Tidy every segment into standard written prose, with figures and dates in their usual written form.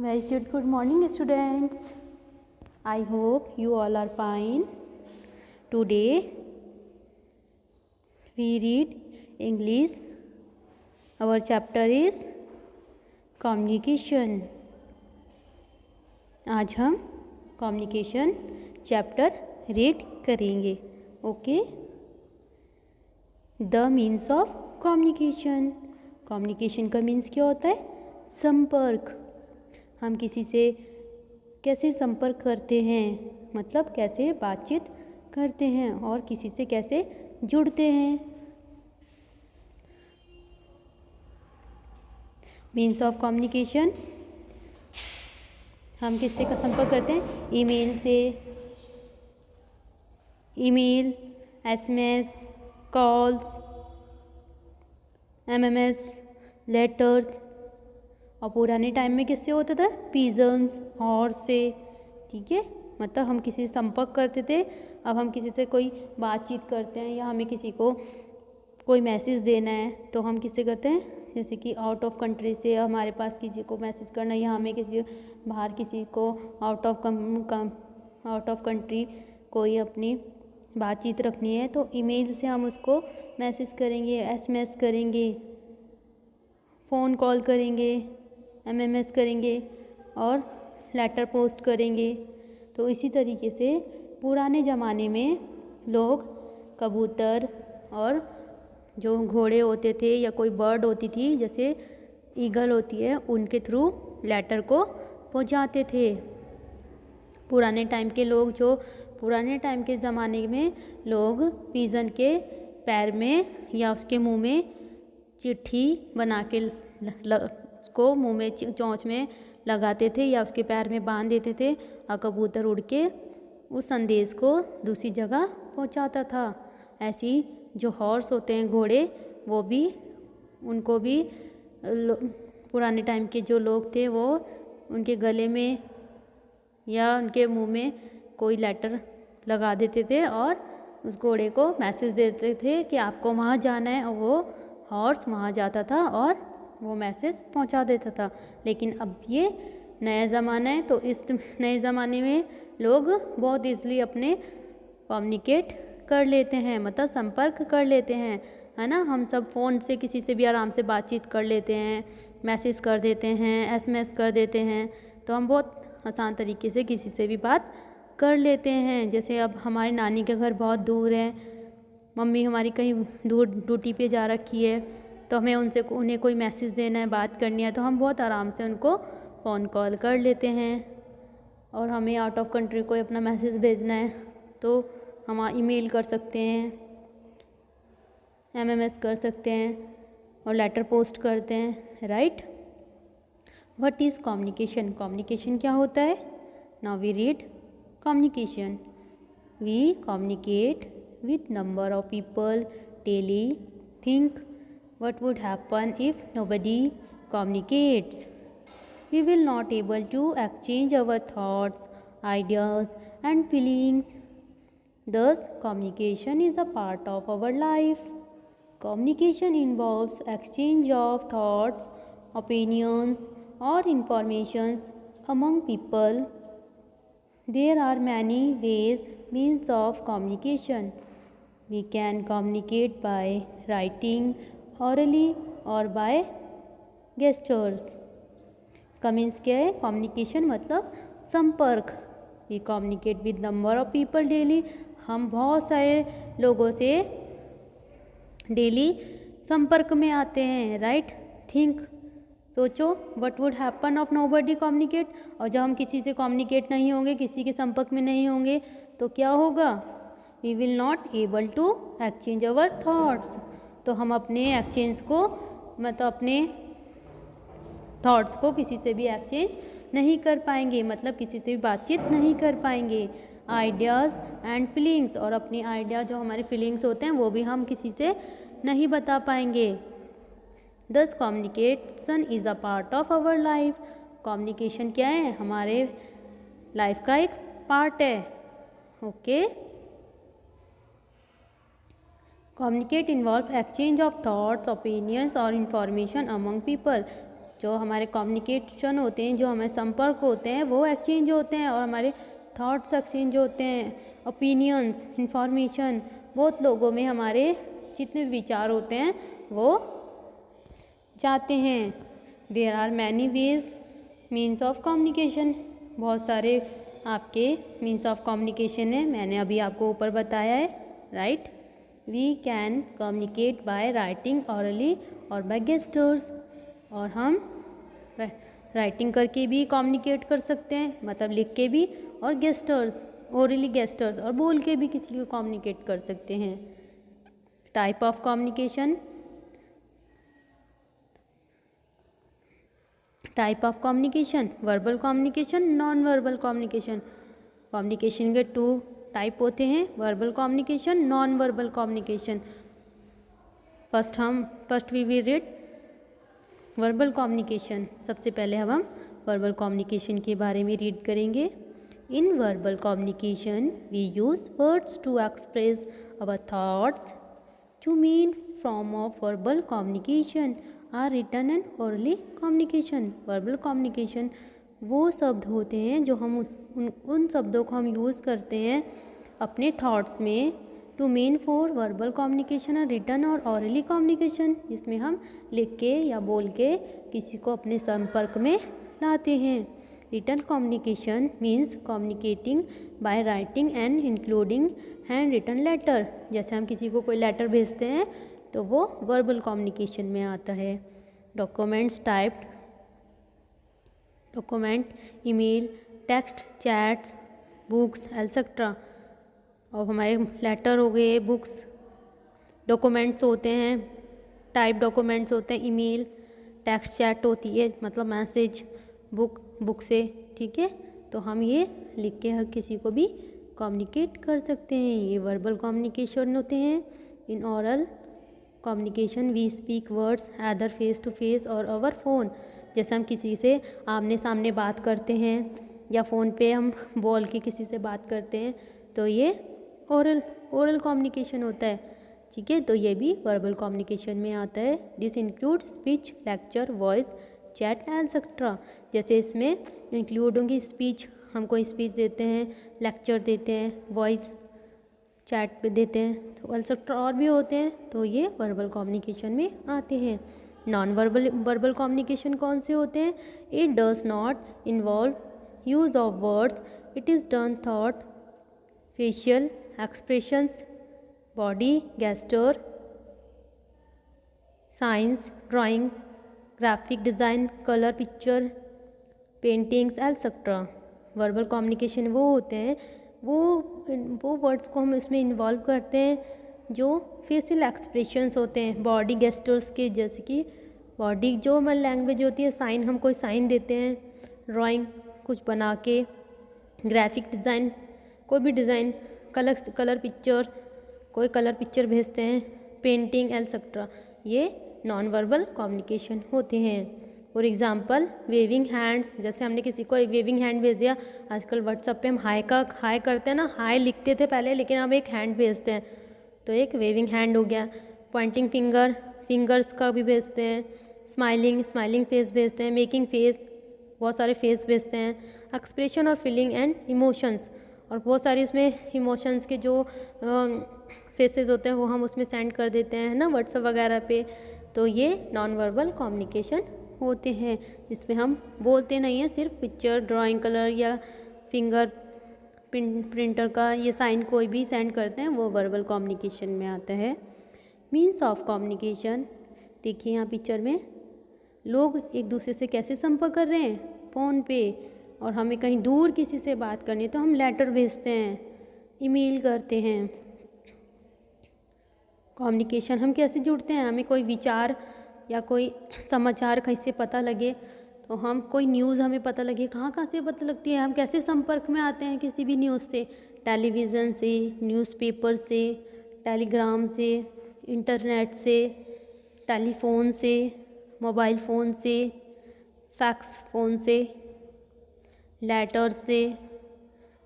Good morning, students. I hope you all are fine. Today we read English. Our chapter is communication. आज हम communication chapter read करेंगे. Okay? The means of communication. Communication का means क्या होता है? संपर्क. हम किसी से कैसे संपर्क करते हैं, मतलब कैसे बातचीत करते हैं और किसी से कैसे जुड़ते हैं. मीन्स ऑफ कम्युनिकेशन, हम किससे संपर्क करते हैं? ईमेल से, email, SMS, calls, MMS, letters. और पुराने टाइम में किससे होता था? पिजन्स, हॉर्स से. ठीक है, मतलब हम किसी से संपर्क करते थे. अब हम किसी से कोई बातचीत करते हैं या हमें किसी को कोई मैसेज देना है तो हम किससे करते हैं? जैसे कि आउट ऑफ कंट्री से हमारे पास किसी को मैसेज करना है या हमें किसी बाहर किसी को आउट ऑफ कंट्री कोई अपनी बातचीत रखनी है तो ईमेल से हम उसको मैसेज करेंगे, एसएमएस करेंगे, फ़ोन कॉल करेंगे, एमएमएस करेंगे और लेटर पोस्ट करेंगे. तो इसी तरीके से पुराने ज़माने में लोग कबूतर और जो घोड़े होते थे या कोई बर्ड होती थी जैसे ईगल होती है, उनके थ्रू लेटर को पहुंचाते थे. पुराने टाइम के ज़माने में लोग पिजन के पैर में या उसके मुंह में चिट्ठी बना के उसको मुंह में चोंच में लगाते थे या उसके पैर में बांध देते थे और कबूतर उड़ के उस संदेश को दूसरी जगह पहुंचाता था. ऐसे ही जो हॉर्स होते हैं, घोड़े, वो भी उनको भी पुराने टाइम के जो लोग थे वो उनके गले में या उनके मुंह में कोई लेटर लगा देते थे और उस घोड़े को मैसेज देते थे कि आपको वहाँ जाना है, और वो हॉर्स वहाँ जाता था और वो मैसेज पहुंचा देता था. लेकिन अब ये नया ज़माना है तो इस नए ज़माने में लोग बहुत ईज़िली अपने कम्युनिकेट कर लेते हैं, मतलब संपर्क कर लेते हैं, है ना. हम सब फ़ोन से किसी से भी आराम से बातचीत कर लेते हैं, मैसेज कर देते हैं, एसएमएस कर देते हैं. तो हम बहुत आसान तरीके से किसी से भी बात कर लेते हैं. जैसे अब हमारे नानी का घर बहुत दूर है, मम्मी हमारी कहीं दूर ड्यूटी पे जा रखी है तो हमें उन्हें कोई मैसेज देना है, बात करनी है तो हम बहुत आराम से उनको फ़ोन कॉल कर लेते हैं. और हमें आउट ऑफ कंट्री कोई अपना मैसेज भेजना है तो हम ईमेल कर सकते हैं, एमएमएस कर सकते हैं और लेटर पोस्ट करते हैं. Right. What is communication? Communication क्या होता है? Now we read communication. We communicate with number of people daily. Think what would happen if nobody communicates. We will not able to exchange our thoughts, ideas and feelings. Thus, communication is a part of our life. Communication involves exchange of thoughts, opinions or informations among people. There are many means of communication. We can communicate by writing, orally or by gestures. इसका means क्या है? Communication मतलब संपर्क. We communicate with number of people daily. हम बहुत सारे लोगों से डेली संपर्क में आते हैं. राइट. थिंक, सोचो, what would happen of nobody communicate. और जब हम किसी से कम्युनिकेट नहीं होंगे, किसी के संपर्क में नहीं होंगे तो क्या होगा? We will not able to exchange our thoughts. तो हम अपने एक्सचेंज को, मतलब अपने थाट्स को किसी से भी एक्सचेंज नहीं कर पाएंगे, मतलब किसी से भी बातचीत नहीं कर पाएंगे. आइडियाज़ एंड फीलिंग्स, और अपनी आइडिया जो हमारे फीलिंग्स होते हैं वो भी हम किसी से नहीं बता पाएंगे. Thus communication is a part of our life. Communication क्या है? हमारे लाइफ का एक पार्ट है. Okay. Communicate involve exchange of thoughts, opinions or information among people. जो हमारे कम्युनिकेशन होते हैं, जो हमारे संपर्क होते हैं वो एक्सचेंज होते हैं, और हमारे थॉट्स एक्सचेंज होते हैं, ओपिनियंस, इंफॉर्मेशन, बहुत लोगों में हमारे जितने विचार होते हैं वो जाते हैं। There are many ways means of communication, बहुत सारे आपके मीन्स ऑफ कम्युनिकेशन है, मैंने अभी आपको ऊपर बताया है, right. We can communicate by writing orally और बाय गेस्टर्स, और हम राइटिंग करके भी कम्युनिकेट कर सकते हैं, मतलब लिख के भी, और गेस्टर्स, ओरली गेस्टर्स, और बोल के भी किसी को कम्युनिकेट कर सकते हैं। Type of communication, type of communication, verbal communication, non verbal communication. Communication के 2 टाइप होते हैं, verbal communication, non verbal communication. First we will read verbal communication. सबसे पहले हम वर्बल कम्युनिकेशन के बारे में रीड करेंगे। In verbal communication we use words to express our thoughts two main form of verbal communication are written and orally communication. Verbal communication वो शब्द होते हैं जो हम उन शब्दों को हम यूज़ करते हैं अपने थॉट्स में, two main for verbal communication और रिटन और ऑरली कम्युनिकेशन, जिसमें हम लिख के या बोल के किसी को अपने संपर्क में लाते हैं। Written communication means communicating by writing and including handwritten letter. जैसे हम किसी को कोई लेटर भेजते हैं तो वो वर्बल कम्युनिकेशन में आता है। Documents typed, document, email, text, chats, books etcetera. और हमारे लेटर हो गए, बुक्स, डॉक्यूमेंट्स होते हैं, टाइप डॉक्यूमेंट्स होते हैं, ईमेल, टेक्स्ट चैट होती है, मतलब मैसेज, बुक से, ठीक है। तो हम ये लिख के हर किसी को भी कम्युनिकेट कर सकते हैं, ये वर्बल कम्युनिकेशन होते हैं। In oral communication we speak words either face to face और ओवर फ़ोन। जैसे हम किसी से आमने सामने बात करते हैं या फ़ोन पे हम बोल के किसी से बात करते हैं, तो ये ओरल कम्युनिकेशन होता है, ठीक है। तो ये भी वर्बल कम्युनिकेशन में आता है। This include speech, lecture, voice, chat etcetera. जैसे इसमें इंक्लूड होंगी स्पीच, हम कोई स्पीच देते हैं, लेक्चर देते हैं, वॉइस चैट पे देते हैं, तो एटसेट्रा और भी होते हैं, तो ये वर्बल कम्युनिकेशन में आते हैं। नॉन वर्बल कम्युनिकेशन कौन से होते हैं? It does not involve use of words, it is done thought, facial expressions, body gesture, science, drawing, graphic design, colour picture, paintings etcetera. Verbal communication वो होते हैं, वो वर्ड्स को हम इसमें इन्वॉल्व करते हैं जो फेशियल एक्सप्रेशंस होते हैं, बॉडी गेस्टर्स के, जैसे कि बॉडी जो हमारी लैंग्वेज होती है, साइन, हम कोई साइन देते हैं, ड्राइंग कुछ बना के, ग्राफिक डिज़ाइन कोई भी डिज़ाइन, कलर पिक्चर कोई कलर पिक्चर भेजते हैं, पेंटिंग एटसेट्रा, ये नॉन वर्बल कम्युनिकेशन होते हैं। फॉर एग्जांपल वेविंग हैंड्स, जैसे हमने किसी को एक वेविंग हैंड भेज दिया, आजकल व्हाट्सएप पे हम हाई करते हैं ना, हाई लिखते थे पहले, लेकिन अब एक हैंड भेजते हैं, तो एक वेविंग हैंड हो गया। पॉइंटिंग फिंगर्स का भी भेजते हैं, स्माइलिंग फेस भेजते हैं, मेकिंग फेस, बहुत सारे फेस भेजते हैं, एक्सप्रेशन और फीलिंग एंड इमोशंस, और बहुत सारी उसमें इमोशंस के जो फेसेस होते हैं वो हम उसमें सेंड कर देते हैं ना व्हाट्सएप वगैरह पे, तो ये नॉन वर्बल कम्युनिकेशन होते हैं, जिसमें हम बोलते नहीं हैं, सिर्फ पिक्चर, ड्राइंग, कलर या फिंगर प्रिंटर का ये साइन कोई भी सेंड करते हैं, वो वर्बल कम्युनिकेशन में आता है। मीन्स ऑफ कम्युनिकेशन, देखिए यहाँ पिक्चर में लोग एक दूसरे से कैसे संपर्क कर रहे हैं, फ़ोन पे, और हमें कहीं दूर किसी से बात करनी है तो हम लेटर भेजते हैं, ईमेल करते हैं। कम्युनिकेशन हम कैसे जुड़ते हैं, हमें कोई विचार या कोई समाचार कहीं से पता लगे, तो हम कोई न्यूज़ हमें पता लगे, कहाँ से पता लगती है, हम कैसे संपर्क में आते हैं किसी भी न्यूज़ से? टेलीविज़न से, न्यूज़पेपर से, टेलीग्राम से, इंटरनेट से, टेलीफोन से, मोबाइल फ़ोन से, फैक्स फ़ोन से, लेटर से,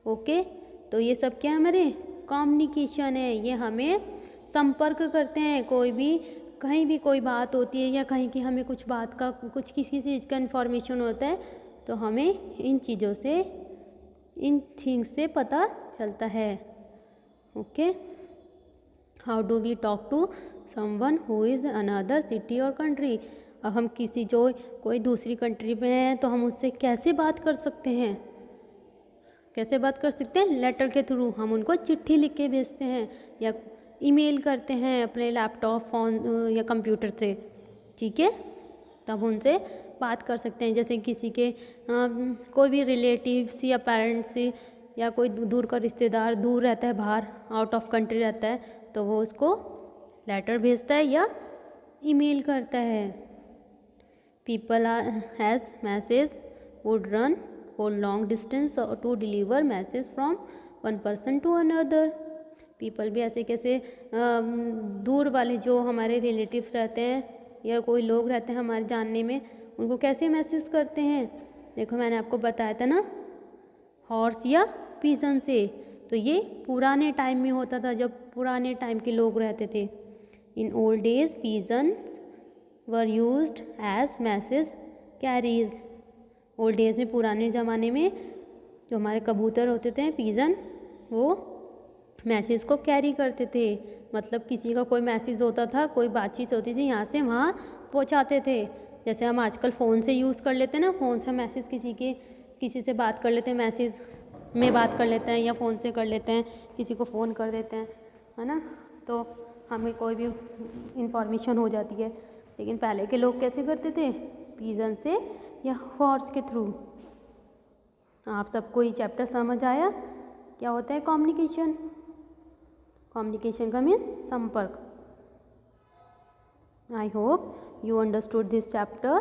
ओके। तो ये सब क्या हमारे कम्युनिकेशन है, ये हमें संपर्क करते हैं, कोई भी कहीं भी कोई बात होती है या कहीं की हमें कुछ बात का कुछ किसी चीज़ का इन्फॉर्मेशन होता है तो हमें इन चीज़ों से इन थिंग्स से पता चलता है। Okay, how do we talk to someone who is another city और कंट्री। अब हम किसी जो कोई दूसरी कंट्री में है तो हम उससे कैसे बात कर सकते हैं, कैसे बात कर सकते हैं? लेटर के थ्रू। हम उनको चिट्ठी लिख के भेजते हैं या ईमेल करते हैं अपने लैपटॉप, फ़ोन या कंप्यूटर से, ठीक है, तब उनसे बात कर सकते हैं। जैसे किसी के कोई भी रिलेटिव्स या पेरेंट्स या कोई दूर का रिश्तेदार दूर रहता है, बाहर आउट ऑफ कंट्री रहता है, तो वो उसको लेटर भेजता है या ईमेल करता है। People has message would run for long distance to deliver message from one person to another. People भी ऐसे कैसे दूर वाले जो हमारे रिलेटिव्स रहते हैं या कोई लोग रहते हैं हमारे जानने में, उनको कैसे मैसेज करते हैं? देखो मैंने आपको बताया था ना, हॉर्स या पिजन से। तो ये पुराने टाइम में होता था, जब पुराने टाइम के लोग रहते थे। In old days pigeons were used as message carries. Old days में, पुराने ज़माने में जो हमारे कबूतर होते थे पिजन, वो मैसेज को कैरी करते थे। मतलब किसी का कोई मैसेज होता था, कोई बातचीत होती थी, यहाँ से वहाँ पहुँचाते थे। जैसे हम आजकल फ़ोन से यूज़ कर लेते हैं ना, फ़ोन से मैसेज किसी से बात कर लेते हैं, मैसेज में बात कर लेते हैं या फ़ोन से कर लेते हैं, किसी को फ़ोन कर देते हैं, है ना, तो हमें कोई भी इंफॉर्मेशन हो जाती है। लेकिन पहले के लोग कैसे करते थे? पिजन से या हॉर्स के थ्रू। आप सबको ये चैप्टर समझ आया? क्या होता है कम्युनिकेशन? कम्युनिकेशन का मीन संपर्क। I hope you understood this chapter.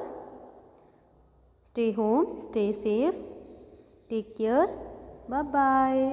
Stay home, stay safe, take care, bye bye.